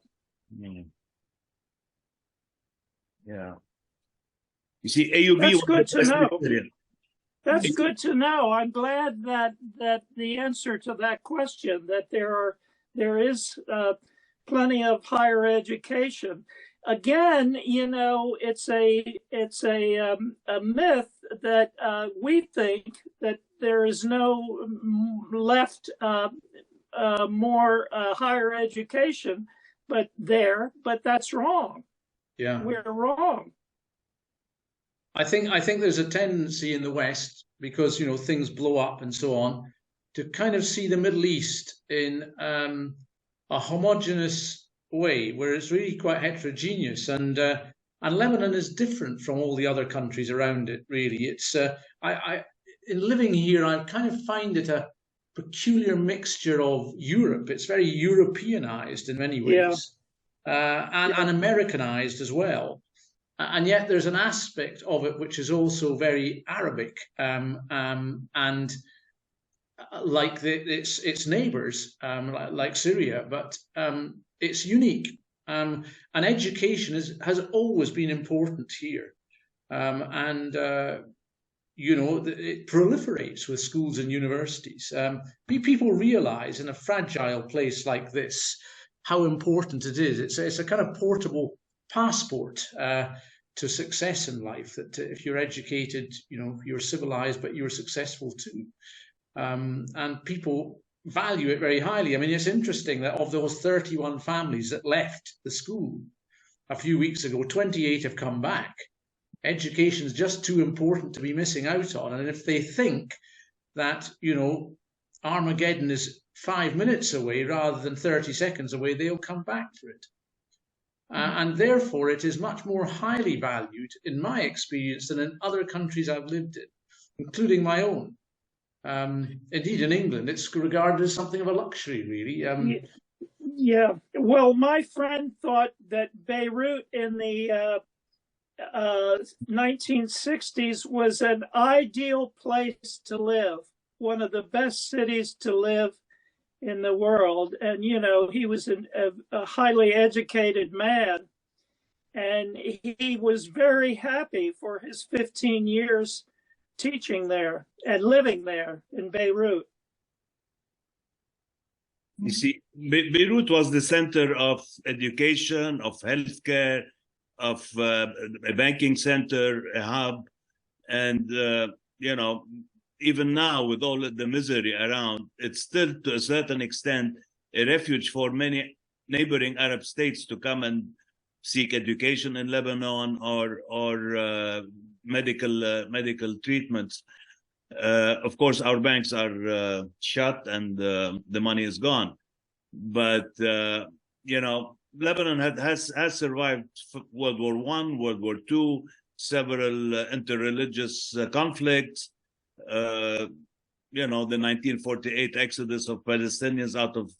Yeah. You see, AUB. That's good to know. That's good to know. I'm glad that the answer to that question, that there is plenty of higher education. Again, it's a myth that we think that there is no left more higher education, but that's wrong. Yeah, we're wrong. I think there's a tendency in the West, because things blow up and so on, to kind of see the Middle East in a homogeneous way, where it's really quite heterogeneous, and Lebanon is different from all the other countries around it. Really, it's in living here, I kind of find it a peculiar mixture of Europe. It's very Europeanized in many ways, and Americanized as well. And yet there's an aspect of it which is also very Arabic, and like its neighbors, like Syria, but it's unique. And education has always been important here, it proliferates with schools and universities. People realize in a fragile place like this how important it is. It's a kind of portable passport to success in life, that if you're educated, you're civilized, but you're successful too. And people value it very highly. I mean, it's interesting that of those 31 families that left the school a few weeks ago, 28 have come back. Education is just too important to be missing out on. And if they think that, Armageddon is 5 minutes away rather than 30 seconds away, they'll come back for it. and therefore it is much more highly valued, in my experience, than in other countries I've lived in, including my own. Indeed, in England, it's regarded as something of a luxury, really. Yeah. Well, my friend thought that Beirut in the 1960s was an ideal place to live, one of the best cities to live in the world. And, you know, he was a highly educated man, and he was very happy for his 15 years teaching there and living there in Beirut. You see, Beirut was the center of education, of healthcare, of a banking center, a hub. And, you know, even now with all of the misery around, it's still to a certain extent a refuge for many neighboring Arab states to come and seek education in Lebanon or medical treatments. Of course, our banks are shut and the money is gone. But, you know, Lebanon has survived World War I, World War II, several interreligious conflicts, you know, the 1948 exodus of Palestinians out of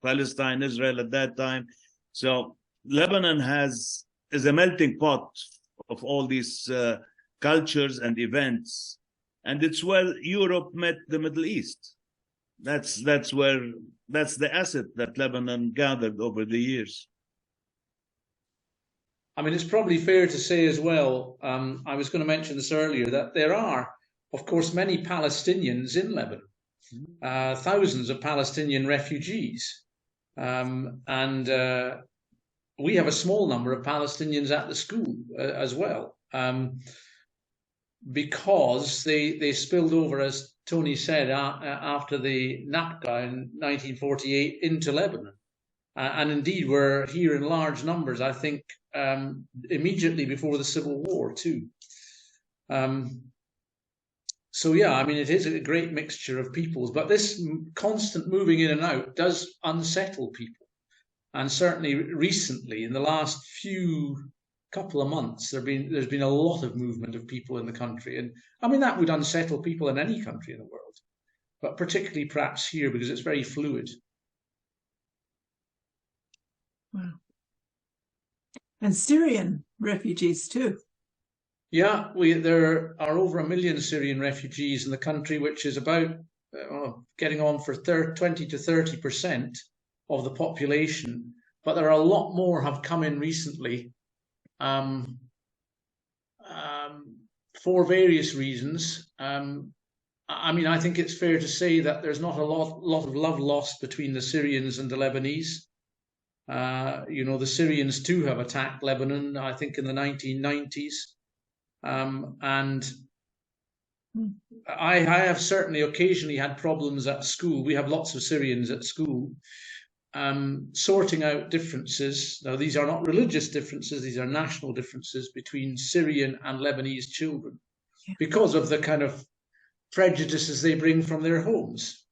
Palestine, Israel at that time. So Lebanon is a melting pot of all these cultures and events. And it's where Europe met the Middle East. That's the asset that Lebanon gathered over the years. I mean, it's probably fair to say as well, I was going to mention this earlier, that there are, of course, many Palestinians in Lebanon, thousands of Palestinian refugees. And we have a small number of Palestinians at the school as well. Because they spilled over, as Tony said, after the Nakba in 1948 into Lebanon. And indeed were here in large numbers, I think, immediately before the Civil War too. So yeah, I mean, it is a great mixture of peoples, but this constant moving in and out does unsettle people. And certainly recently, in the last couple of months, there's been a lot of movement of people in the country, and I mean that would unsettle people in any country in the world, but particularly perhaps here because it's very fluid. Wow. And Syrian refugees too. Yeah, there are over 1 million Syrian refugees in the country, which is about getting on for 20 to 30% of the population, but there are a lot more have come in recently. For various reasons. I mean, I think it's fair to say that there's not a lot of love lost between the Syrians and the Lebanese. You know, the Syrians too have attacked Lebanon, I think, in the 1990s. And I have certainly occasionally had problems at school. We have lots of Syrians at school. Sorting out differences. Now, these are not religious differences, these are national differences between Syrian and Lebanese children because of the kind of prejudices they bring from their homes.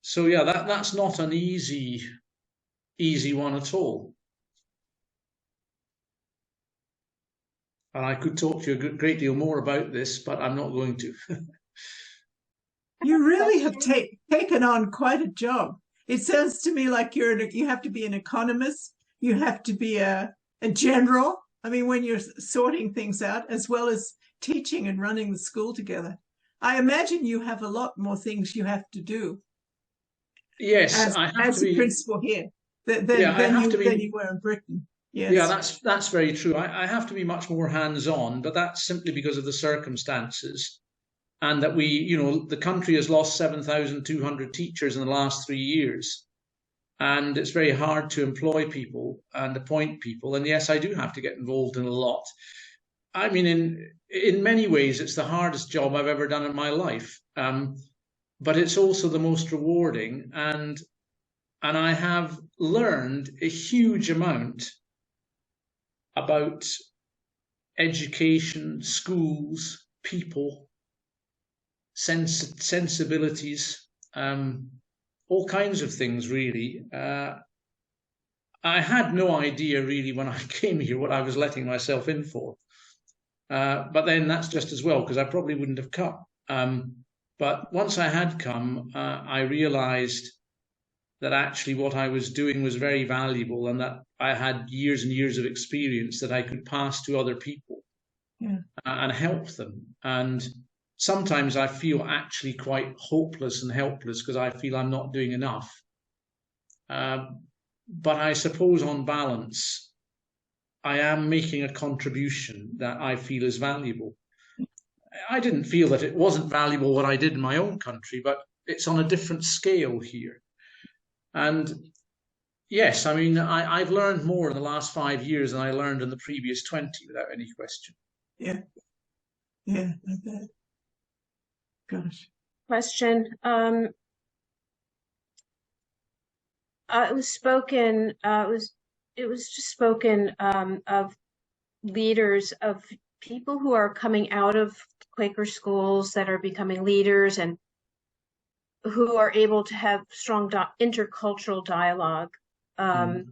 So yeah, that's not an easy one at all. And I could talk to you a great deal more about this, but I'm not going to. You really have taken on quite a job. It sounds to me like you have to be an economist, you have to be a general. I mean, when you're sorting things out, as well as teaching and running the school together. I imagine you have a lot more things you have to do. Yes, as a principal here than you were in Britain. Yes. Yeah, that's very true. I have to be much more hands-on, but that's simply because of the circumstances. And that the country has lost 7,200 teachers in the last 3 years. And it's very hard to employ people and appoint people. And yes, I do have to get involved in a lot. I mean, in many ways, it's the hardest job I've ever done in my life. But it's also the most rewarding. And I have learned a huge amount about education, schools, people, sensibilities, all kinds of things, really. I had no idea really when I came here what I was letting myself in for. But then that's just as well, because I probably wouldn't have come. But once I had come, I realized that actually what I was doing was very valuable, and that I had years and years of experience that I could pass to other people, Yeah. And help them. And sometimes I feel actually quite hopeless and helpless because I feel I'm not doing enough. But I suppose on balance, I am making a contribution that I feel is valuable. I didn't feel that it wasn't valuable what I did in my own country, but it's on a different scale here. And yes, I mean, I've learned more in the last 5 years than I learned in the previous 20, without any question. Yeah. Yeah, I bet. Gosh. Question. It was spoken. It was just spoken of leaders, of people who are coming out of Quaker schools that are becoming leaders and who are able to have strong intercultural dialogue. How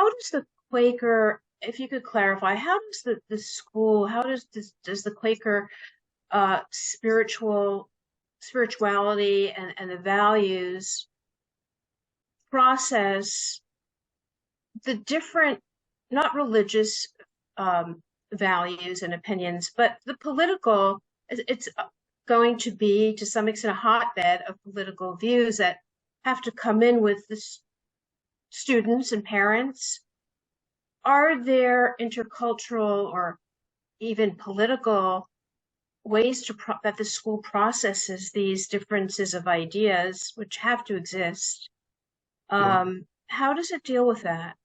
does the Quaker, if you could clarify, how does the school, how does the Quaker spirituality and the values process the different, not religious values and opinions, but the political? It's going to be, to some extent, a hotbed of political views that have to come in with the students and parents. Are there intercultural or even political ways to that the school processes these differences of ideas, which have to exist? How does it deal with that?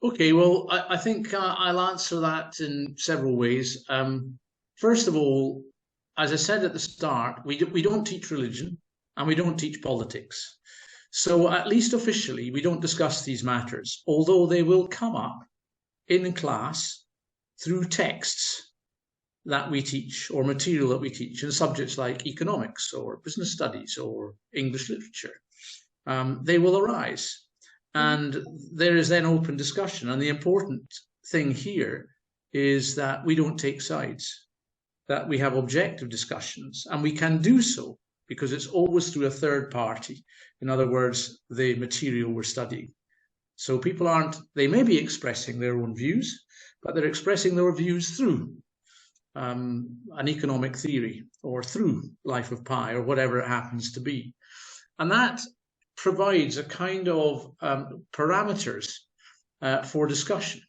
Okay, well, I think I'll answer that in several ways. First of all, as I said at the start, we don't teach religion and we don't teach politics. So at least officially, we don't discuss these matters, although they will come up in class through texts that we teach or material that we teach in subjects like economics or business studies or English literature. They will arise, and there is then open discussion. And the important thing here is that we don't take sides, that we have objective discussions, and we can do so because it's always through a third party. In other words, the material we're studying. So people they may be expressing their own views, but they're expressing their views through an economic theory or through Life of Pi or whatever it happens to be. And that provides a kind of parameters for discussion,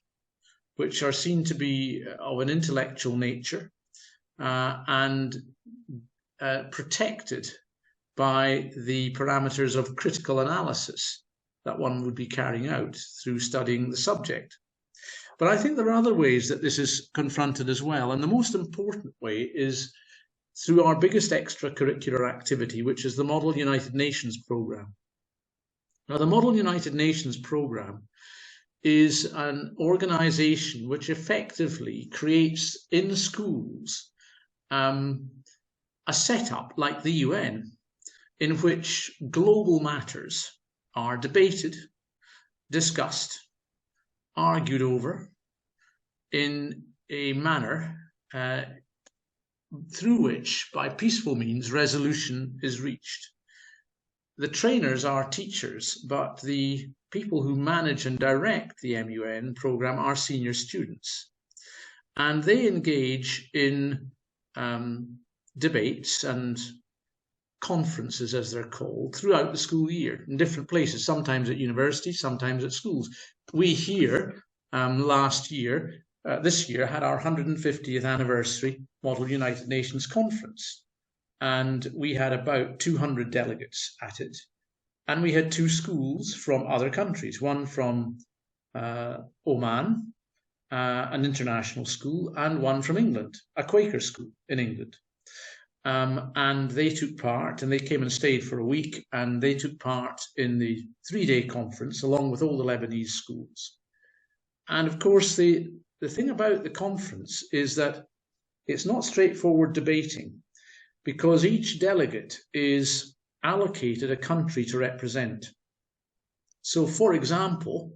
which are seen to be of an intellectual nature and protected by the parameters of critical analysis that one would be carrying out through studying the subject. But I think there are other ways that this is confronted as well. And the most important way is through our biggest extracurricular activity, which is the Model United Nations Programme. Now, the Model United Nations Programme is an organization which effectively creates in schools a setup like the UN, in which global matters are debated, discussed, argued over in a manner through which, by peaceful means, resolution is reached. The trainers are teachers, but the people who manage and direct the MUN program are senior students. And they engage in debates and conferences, as they're called, throughout the school year in different places, sometimes at universities, sometimes at schools. We here this year had our 150th anniversary Model United Nations Conference, and we had about 200 delegates at it. And we had 2 schools from other countries, one from Oman, an international school, and one from England, a Quaker school in England. And they took part, and they came and stayed for a week, and they took part in the 3-day conference along with all the Lebanese schools. And of course, the thing about the conference is that it's not straightforward debating, because each delegate is allocated a country to represent. So, for example,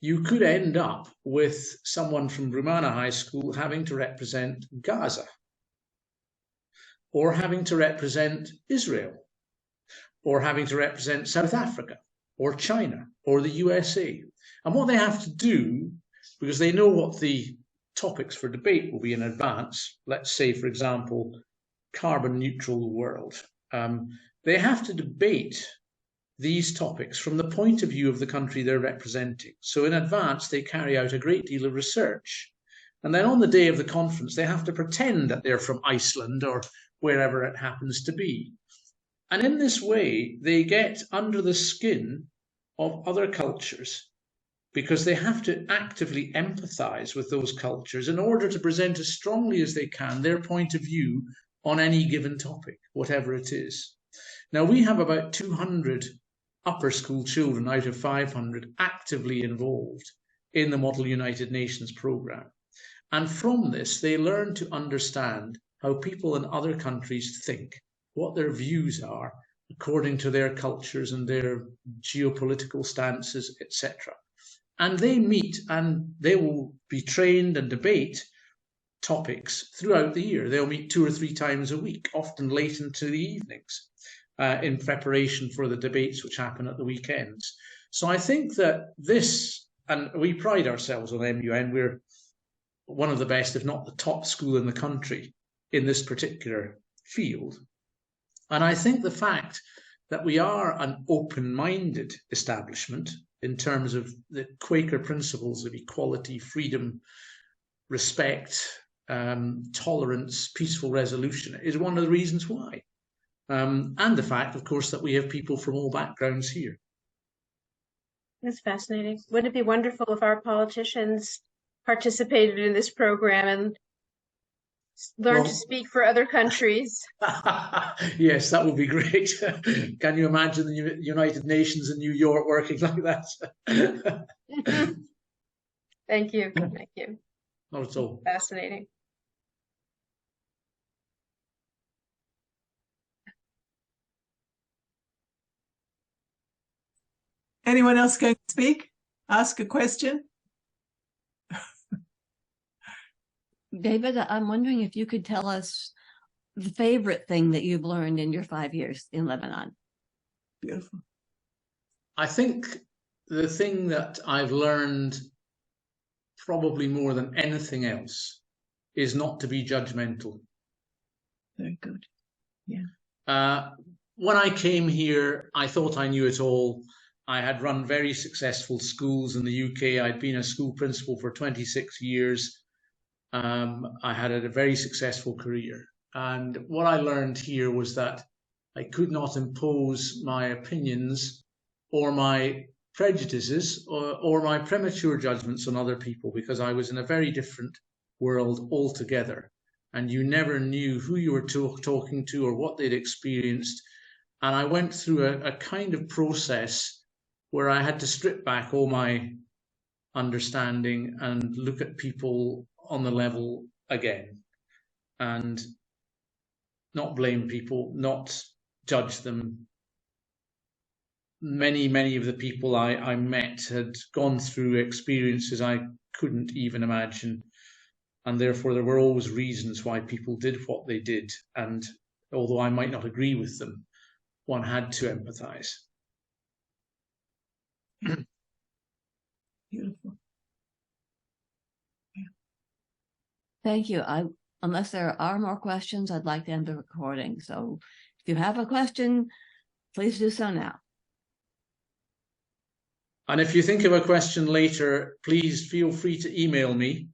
you could end up with someone from Rumana High School having to represent Gaza, or having to represent Israel, or having to represent South Africa, or China, or the USA. And what they have to do, because they know what the topics for debate will be in advance, let's say, for example, carbon neutral world, they have to debate these topics from the point of view of the country they're representing. So in advance, they carry out a great deal of research. And then on the day of the conference, they have to pretend that they're from Iceland or wherever it happens to be. And in this way, they get under the skin of other cultures because they have to actively empathize with those cultures in order to present as strongly as they can their point of view on any given topic, whatever it is. Now, we have about 200 upper school children out of 500 actively involved in the Model United Nations programme. And from this, they learn to understand how people in other countries think, what their views are according to their cultures and their geopolitical stances, etc. And they meet and they will be trained and debate topics throughout the year. They'll meet 2 or 3 times a week, often late into the evenings, in preparation for the debates which happen at the weekends. So I think that this, and we pride ourselves on MUN, we're one of the best, if not the top school in the country in this particular field. And I think the fact that we are an open-minded establishment in terms of the Quaker principles of equality, freedom, respect, tolerance, peaceful resolution is one of the reasons why. And the fact, of course, that we have people from all backgrounds here. That's fascinating. Wouldn't it be wonderful if our politicians participated in this program and learned to speak for other countries? Yes, that would be great. Can you imagine the United Nations in New York working like that? Thank you. Thank you. Not at all. Fascinating. Anyone else going to speak? Ask a question? David, I'm wondering if you could tell us the favorite thing that you've learned in your 5 years in Lebanon. Beautiful. I think the thing that I've learned probably more than anything else is not to be judgmental. Very good. Yeah. When I came here, I thought I knew it all. I had run very successful schools in the UK. I'd been a school principal for 26 years. I had a very successful career. And what I learned here was that I could not impose my opinions or my prejudices or my premature judgments on other people, because I was in a very different world altogether. And you never knew who you were talking to or what they'd experienced. And I went through a kind of process where I had to strip back all my understanding and look at people on the level again and not blame people, not judge them. Many of the people I met had gone through experiences I couldn't even imagine, and therefore there were always reasons why people did what they did, and although I might not agree with them, one had to empathize. Beautiful. Thank you. Unless there are more questions, I'd like to end the recording. So if you have a question, please do so now. And if you think of a question later, please feel free to email me.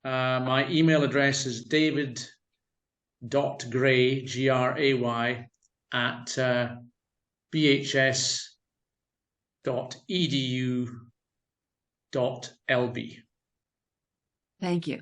My email address is david.gray, Gray, at bhs.edu.lb. Thank you.